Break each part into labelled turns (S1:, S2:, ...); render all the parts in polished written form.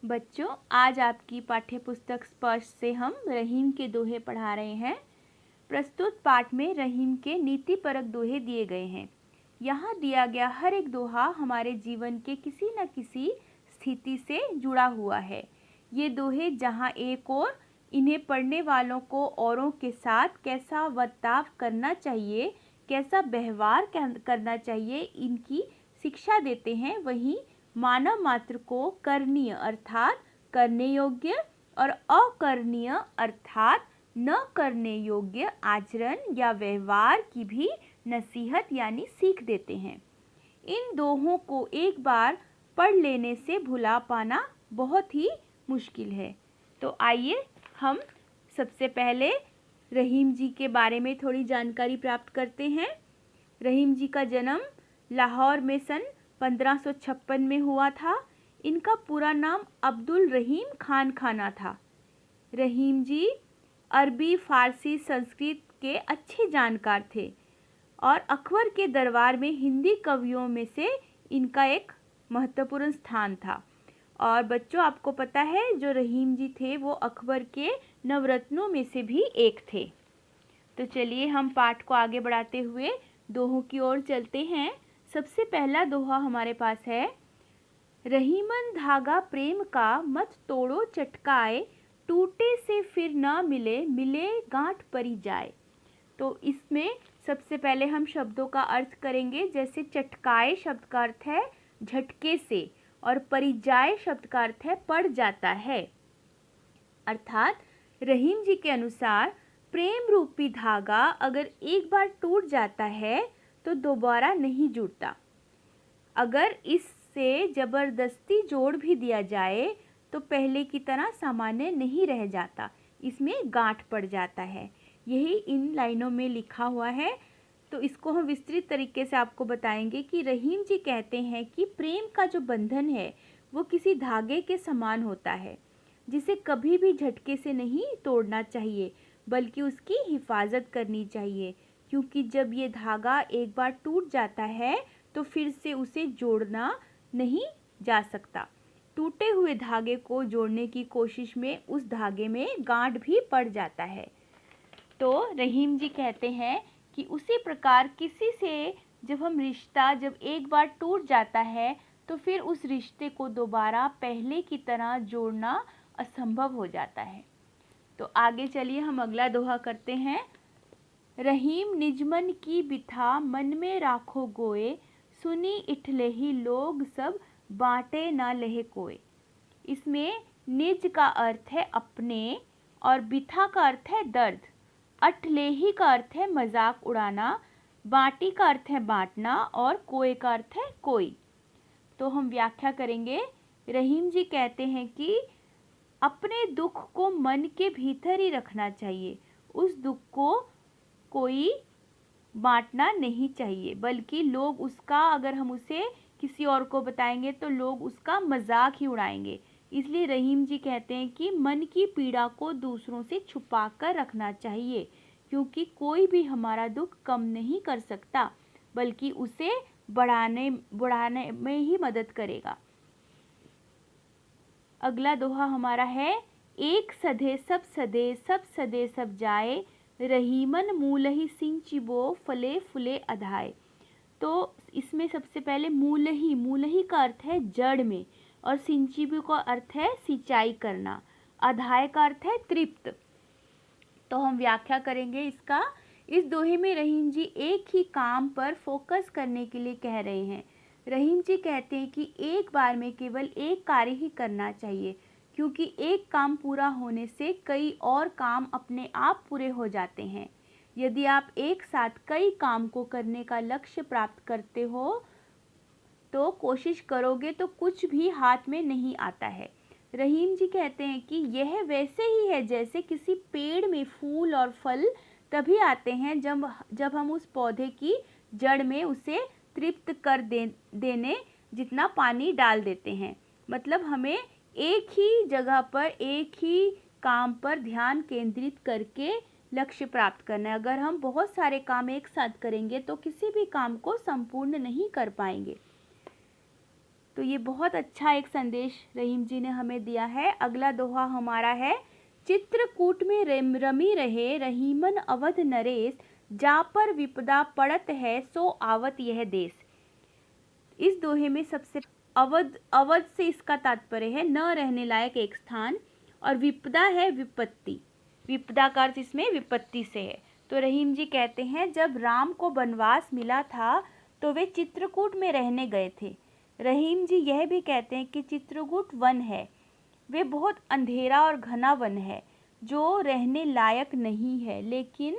S1: बच्चों, आज आपकी पाठ्य पुस्तक स्पर्श से हम रहीम के दोहे पढ़ा रहे हैं। प्रस्तुत पाठ में रहीम के नीतिपरक दोहे दिए गए हैं। यहाँ दिया गया हर एक दोहा हमारे जीवन के किसी न किसी स्थिति से जुड़ा हुआ है। ये दोहे जहाँ एक और इन्हें पढ़ने वालों को औरों के साथ कैसा बर्ताव करना चाहिए, कैसा व्यवहार करना चाहिए, इनकी शिक्षा देते हैं, वहीं मानव मात्र को करणीय अर्थात करने योग्य और अकरणीय अर्थात न करने योग्य आचरण या व्यवहार की भी नसीहत यानी सीख देते हैं। इन दोहों को एक बार पढ़ लेने से भुला पाना बहुत ही मुश्किल है। तो आइए हम सबसे पहले रहीम जी के बारे में थोड़ी जानकारी प्राप्त करते हैं। रहीम जी का जन्म लाहौर में सन 1556 में हुआ था। इनका पूरा नाम अब्दुल रहीम खान खाना था। रहीम जी अरबी, फारसी, संस्कृत के अच्छे जानकार थे और अकबर के दरबार में हिंदी कवियों में से इनका एक महत्वपूर्ण स्थान था। और बच्चों, आपको पता है जो रहीम जी थे वो अकबर के नवरत्नों में से भी एक थे। तो चलिए हम पाठ को आगे बढ़ाते हुए दोहों की ओर चलते हैं। सबसे पहला दोहा हमारे पास है, रहीमन धागा प्रेम का मत तोड़ो चटकाए, टूटे से फिर ना मिले, मिले गांठ परी जाए। तो इसमें सबसे पहले हम शब्दों का अर्थ करेंगे। जैसे चटकाए शब्द का अर्थ है झटके से और परिजाए शब्द का अर्थ है पड़ जाता है। अर्थात रहीम जी के अनुसार प्रेम रूपी धागा अगर एक बार टूट जाता है तो दोबारा नहीं जुड़ता। अगर इससे जबरदस्ती जोड़ भी दिया जाए तो पहले की तरह सामान्य नहीं रह जाता, इसमें गांठ पड़ जाता है। यही इन लाइनों में लिखा हुआ है। तो इसको हम विस्तृत तरीके से आपको बताएंगे कि रहीम जी कहते हैं कि प्रेम का जो बंधन है वो किसी धागे के समान होता है, जिसे कभी भी झटके से नहीं तोड़ना चाहिए बल्कि उसकी हिफाजत करनी चाहिए, क्योंकि जब ये धागा एक बार टूट जाता है तो फिर से उसे जोड़ना नहीं जा सकता। टूटे हुए धागे को जोड़ने की कोशिश में उस धागे में गांठ भी पड़ जाता है। तो रहीम जी कहते हैं कि उसी प्रकार किसी से जब एक बार टूट जाता है तो फिर उस रिश्ते को दोबारा पहले की तरह जोड़ना असंभव हो जाता है। तो आगे चलिए हम अगला दोहा करते हैं। रहीम निजमन की बिथा मन में राखो गोए, सुनी इठलेही लोग सब बांटे ना लहे कोए। इसमें निज का अर्थ है अपने और बिथा का अर्थ है दर्द, अठलेही का अर्थ है मजाक उड़ाना, बांटी का अर्थ है बांटना और कोए का अर्थ है कोई। तो हम व्याख्या करेंगे। रहीम जी कहते हैं कि अपने दुख को मन के भीतर ही रखना चाहिए, उस दुख को कोई बांटना नहीं चाहिए, बल्कि लोग उसका, अगर हम उसे किसी और को बताएंगे तो लोग उसका मजाक ही उड़ाएंगे। इसलिए रहीम जी कहते हैं कि मन की पीड़ा को दूसरों से छुपा कर रखना चाहिए, क्योंकि कोई भी हमारा दुख कम नहीं कर सकता बल्कि उसे बढ़ाने में ही मदद करेगा। अगला दोहा हमारा है, एक सधे सब सदे, सब सदे सब जाए, रहीमन मूलहि सिंचिबो फले फुले अधाए। तो इसमें सबसे पहले मूलहि का अर्थ है जड़ में और सिंचिबो का अर्थ है सिंचाई करना, अधाय का अर्थ है तृप्त। तो हम व्याख्या करेंगे इसका। इस दोहे में रहीम जी एक ही काम पर फोकस करने के लिए कह रहे हैं। रहीम जी कहते हैं कि एक बार में केवल एक कार्य ही करना चाहिए, क्योंकि एक काम पूरा होने से कई और काम अपने आप पूरे हो जाते हैं। यदि आप एक साथ कई काम को करने का लक्ष्य प्राप्त करते हो तो कोशिश करोगे तो कुछ भी हाथ में नहीं आता है। रहीम जी कहते हैं कि यह वैसे ही है जैसे किसी पेड़ में फूल और फल तभी आते हैं जब हम उस पौधे की जड़ में उसे तृप्त कर देने जितना पानी डाल देते हैं। मतलब हमें एक ही जगह पर एक ही काम पर ध्यान केंद्रित करके लक्ष्य प्राप्त करना है। अगर हम बहुत सारे काम एक साथ करेंगे तो किसी भी काम को संपूर्ण नहीं कर पाएंगे। तो ये बहुत अच्छा एक संदेश रहीम जी ने हमें दिया है। अगला दोहा हमारा है, चित्रकूट में रमी रहे रहीमन अवध नरेश, जा पर विपदा पड़त है सो आवत यह देश। इस दोहे में सबसे अवध से इसका तात्पर्य है न रहने लायक एक स्थान, और विपदा है विपत्ति, विपदा का अर्थ इसमें विपत्ति से है। तो रहीम जी कहते हैं जब राम को वनवास मिला था तो वे चित्रकूट में रहने गए थे। रहीम जी यह भी कहते हैं कि चित्रकूट वन है, वे बहुत अंधेरा और घना वन है जो रहने लायक नहीं है, लेकिन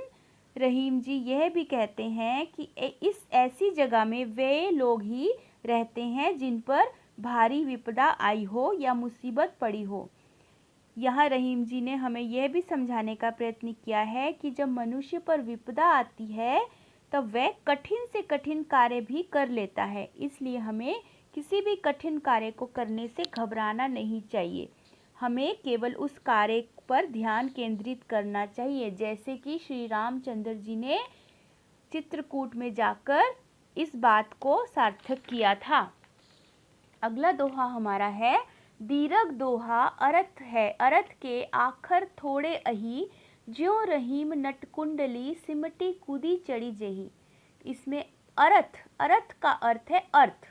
S1: रहीम जी यह भी कहते हैं कि इस ऐसी जगह में वे लोग ही रहते हैं जिन पर भारी विपदा आई हो या मुसीबत पड़ी हो। यहाँ रहीम जी ने हमें यह भी समझाने का प्रयत्न किया है कि जब मनुष्य पर विपदा आती है तब वह कठिन से कठिन कार्य भी कर लेता है, इसलिए हमें किसी भी कठिन कार्य को करने से घबराना नहीं चाहिए। हमें केवल उस कार्य पर ध्यान केंद्रित करना चाहिए, जैसे कि श्री रामचंद्र जी ने चित्रकूट में जाकर इस बात को सार्थक किया था। अगला दोहा हमारा है, दीर्घ दोहा अर्थ है, अर्थ के आखर थोड़े अही, ज्यों रहीम नटकुंडली सिमटी कूदी चढ़ी जही। इसमें अर्थ का अर्थ है अर्थ,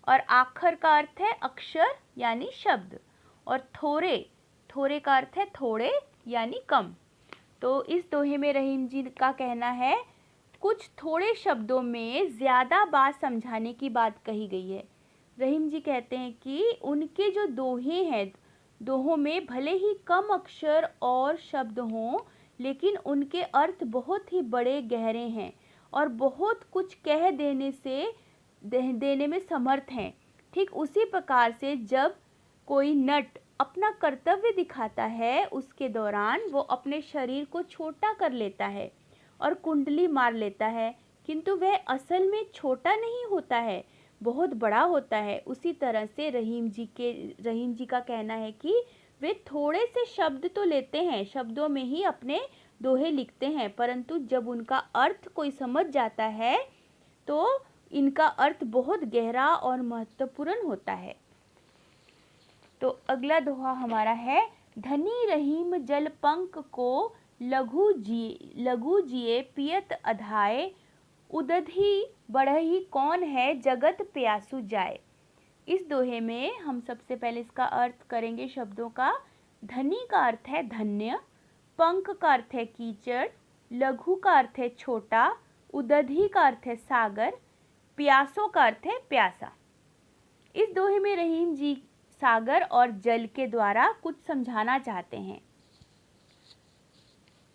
S1: और आखर का अर्थ है अक्षर यानी शब्द, और थोड़े का अर्थ है थोड़े यानी कम। तो इस दोहे में रहीम जी का कहना है कुछ थोड़े शब्दों में ज़्यादा बात समझाने की बात कही गई है। रहीम जी कहते हैं कि उनके जो दोहे हैं, दोहों में भले ही कम अक्षर और शब्द हों, लेकिन उनके अर्थ बहुत ही बड़े गहरे हैं और बहुत कुछ कह देने में समर्थ हैं। ठीक उसी प्रकार से जब कोई नट अपना कर्तव्य दिखाता है, उसके दौरान वो अपने शरीर को छोटा कर लेता है और कुंडली मार लेता है, किंतु वह असल में छोटा नहीं होता है, बहुत बड़ा होता है। उसी तरह से रहीम जी का कहना है कि वे थोड़े से शब्द तो लेते हैं, शब्दों में ही अपने दोहे लिखते हैं, परंतु जब उनका अर्थ कोई समझ जाता है तो इनका अर्थ बहुत गहरा और महत्वपूर्ण होता है। तो अगला दोहा हमारा है, धनी रहीम जल पंक को लघु जिए पियत अधाए, उदधि बढ़ही कौन है जगत प्यासु जाए। इस दोहे में हम सबसे पहले इसका अर्थ करेंगे शब्दों का। धनी का अर्थ है धन्य, पंक का अर्थ है कीचड़, लघु का अर्थ है छोटा, उदधि का अर्थ है सागर, प्यासों का अर्थ है प्यासा। इस दोहे में रहीम जी सागर और जल के द्वारा कुछ समझाना चाहते हैं।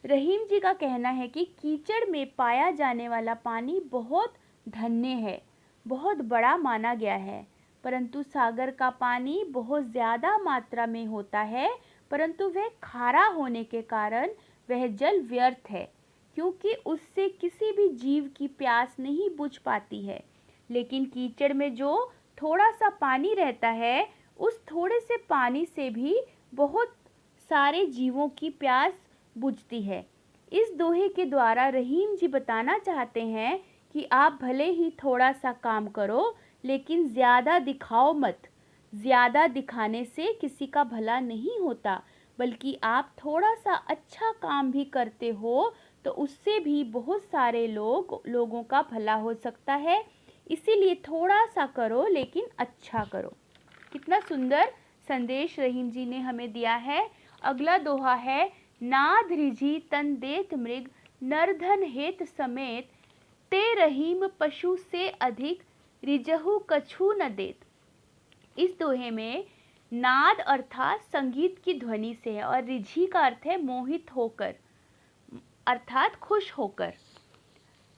S1: रहीम जी का कहना है कि कीचड़ में पाया जाने वाला पानी बहुत धन्य है, बहुत बड़ा माना गया है, परंतु सागर का पानी बहुत ज़्यादा मात्रा में होता है, परंतु वह खारा होने के कारण वह जल व्यर्थ है, क्योंकि उससे किसी भी जीव की प्यास नहीं बुझ पाती है। लेकिन कीचड़ में जो थोड़ा सा पानी रहता है, उस थोड़े से पानी से भी बहुत सारे जीवों की प्यास बुझती है। इस दोहे के द्वारा रहीम जी बताना चाहते हैं कि आप भले ही थोड़ा सा काम करो, लेकिन ज़्यादा दिखाओ मत। ज़्यादा दिखाने से किसी का भला नहीं होता, बल्कि आप थोड़ा सा अच्छा काम भी करते हो तो उससे भी बहुत सारे लोगों का भला हो सकता है। इसीलिए थोड़ा सा करो लेकिन अच्छा करो। कितना सुंदर संदेश रहीम जी ने हमें दिया है। अगला दोहा है, नाद रिझी तन देत मृग, नरधन हेत समेत, ते रहीम पशु से अधिक, रिजहु कछु न देत। इस दोहे में नाद अर्थात संगीत की ध्वनि से है, और रिझी का अर्थ है मोहित होकर अर्थात खुश होकर।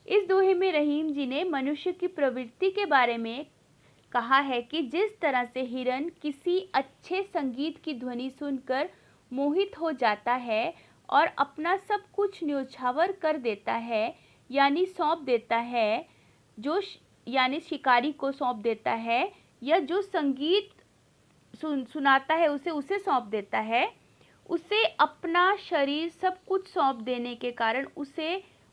S1: इस दोहे में रहीम जी ने मनुष्य की प्रवृत्ति के बारे में कहा है कि जिस तरह से हिरन किसी अच्छे संगीत की ध्वनि सुनकर मोहित हो जाता है और अपना सब कुछ न्योछावर कर देता है, यानी सौंप देता है, यानी शिकारी को सौंप देता है, या जो संगीत सुनाता है उसे सौंप देता है, उसे अपना शरीर सब कुछ सौंप देने के कारण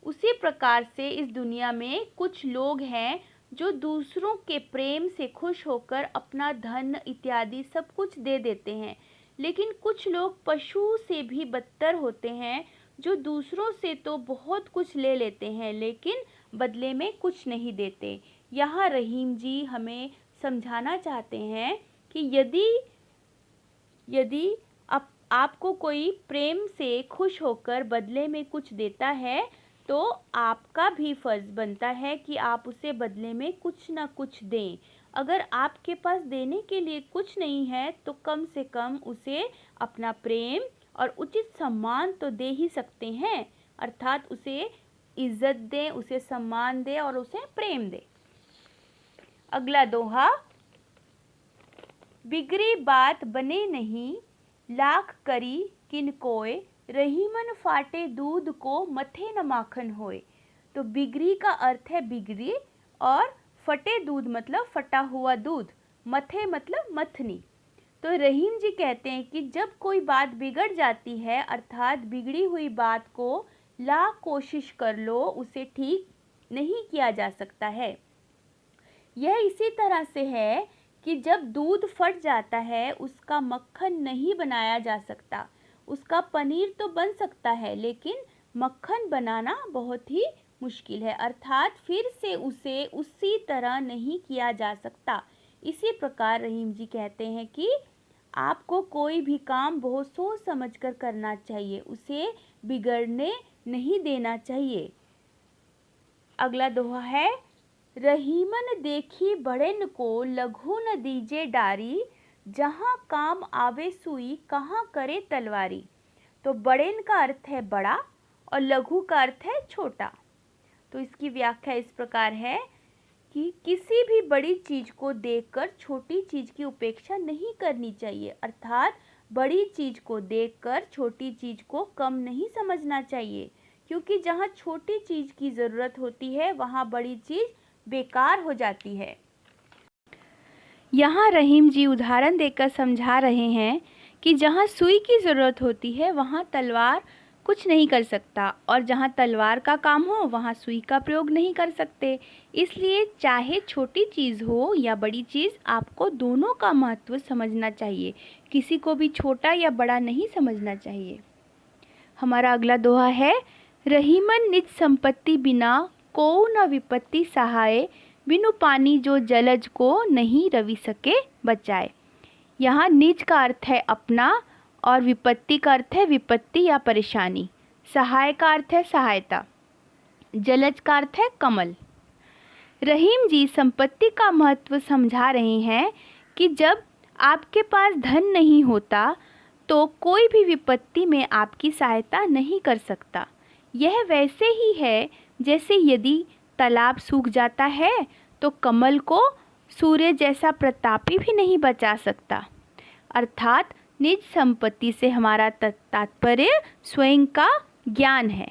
S1: उसी प्रकार से इस दुनिया में कुछ लोग हैं जो दूसरों के प्रेम से खुश होकर अपना धन इत्यादि सब कुछ दे देते हैं। लेकिन कुछ लोग पशु से भी बदतर होते हैं, जो दूसरों से तो बहुत कुछ ले लेते हैं लेकिन बदले में कुछ नहीं देते। यहाँ रहीम जी हमें समझाना चाहते हैं कि यदि आपको कोई प्रेम से खुश होकर बदले में कुछ देता है तो आपका भी फ़र्ज़ बनता है कि आप उसे बदले में कुछ ना कुछ दें। अगर आपके पास देने के लिए कुछ नहीं है तो कम से कम उसे अपना प्रेम और उचित सम्मान तो दे ही सकते हैं, अर्थात उसे इज़्ज़त दें, उसे सम्मान दें और उसे प्रेम दें। अगला दोहा, बिगड़ी बात बने नहीं, लाख करी किन कोय, रहीमन फाटे दूध को मथे न माखन होए। तो बिगड़ी का अर्थ है बिगड़ी और फटे दूध मतलब फटा हुआ दूध, मथे मतलब मथनी। तो रहीम जी कहते हैं कि जब कोई बात बिगड़ जाती है अर्थात बिगड़ी हुई बात को लाख कोशिश कर लो उसे ठीक नहीं किया जा सकता है। यह इसी तरह से है कि जब दूध फट जाता है उसका मक्खन नहीं बनाया जा सकता। उसका पनीर तो बन सकता है लेकिन मक्खन बनाना बहुत ही मुश्किल है, अर्थात फिर से उसे उसी तरह नहीं किया जा सकता। इसी प्रकार रहीम जी कहते हैं कि आपको कोई भी काम बहुत सोच समझ कर करना चाहिए, उसे बिगड़ने नहीं देना चाहिए। अगला दोहा है, रहीमन देखी बड़ेन को लघु न दीजे डारी, जहाँ काम आवे सुई कहाँ करे तलवारी। तो बड़ेन का अर्थ है बड़ा और लघु का अर्थ है छोटा। तो इसकी व्याख्या इस प्रकार है कि किसी भी बड़ी चीज़ को देखकर छोटी चीज़ की उपेक्षा नहीं करनी चाहिए, अर्थात बड़ी चीज़ को देखकर छोटी चीज़ को कम नहीं समझना चाहिए, क्योंकि जहाँ छोटी चीज़ की ज़रूरत होती है वहाँ बड़ी चीज़ बेकार हो जाती है। यहाँ रहीम जी उदाहरण देकर समझा रहे हैं कि जहाँ सुई की ज़रूरत होती है वहाँ तलवार कुछ नहीं कर सकता और जहाँ तलवार का काम हो वहाँ सुई का प्रयोग नहीं कर सकते। इसलिए चाहे छोटी चीज़ हो या बड़ी चीज़, आपको दोनों का महत्व समझना चाहिए, किसी को भी छोटा या बड़ा नहीं समझना चाहिए। हमारा अगला दोहा है, रहीमन निज संपत्ति बिना को न विपत्ति सहाय, बिनु पानी जो जलज को नहीं रवि सके बचाए। यहाँ निज का अर्थ है अपना और विपत्ति का अर्थ है विपत्ति या परेशानी, सहाय का अर्थ है सहायता, जलज का अर्थ है कमल। रहीम जी संपत्ति का महत्व समझा रहे हैं कि जब आपके पास धन नहीं होता तो कोई भी विपत्ति में आपकी सहायता नहीं कर सकता। यह वैसे ही है जैसे यदि तालाब सूख जाता है तो कमल को सूर्य जैसा प्रतापी भी नहीं बचा सकता। अर्थात निज संपत्ति से हमारा तात्पर्य स्वयं का ज्ञान है।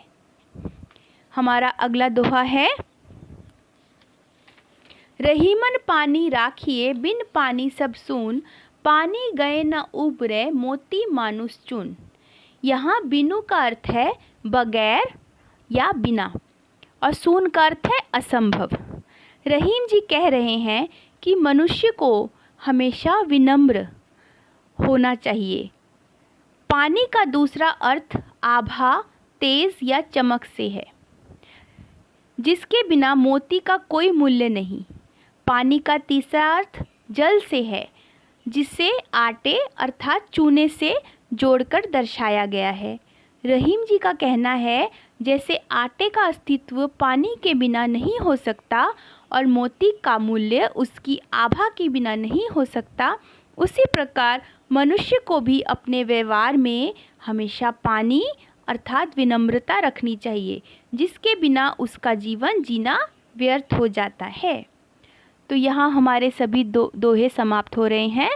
S1: हमारा अगला दोहा है, रहीमन पानी राखिए बिन पानी सब सून, पानी गए न उबरे मोती मानुष चुन। यहाँ बिनु का अर्थ है बगैर या बिना और सून का अर्थ है असंभव। रहीम जी कह रहे हैं कि मनुष्य को हमेशा विनम्र होना चाहिए। पानी का दूसरा अर्थ आभा, तेज या चमक से है, जिसके बिना मोती का कोई मूल्य नहीं। पानी का तीसरा अर्थ जल से है, जिसे आटे अर्थात चूने से जोड़कर दर्शाया गया है। रहीम जी का कहना है जैसे आटे का अस्तित्व पानी के बिना नहीं हो सकता और मोती का मूल्य उसकी आभा के बिना नहीं हो सकता, उसी प्रकार मनुष्य को भी अपने व्यवहार में हमेशा पानी अर्थात विनम्रता रखनी चाहिए, जिसके बिना उसका जीवन जीना व्यर्थ हो जाता है। तो यहाँ हमारे सभी दोहे समाप्त हो रहे हैं।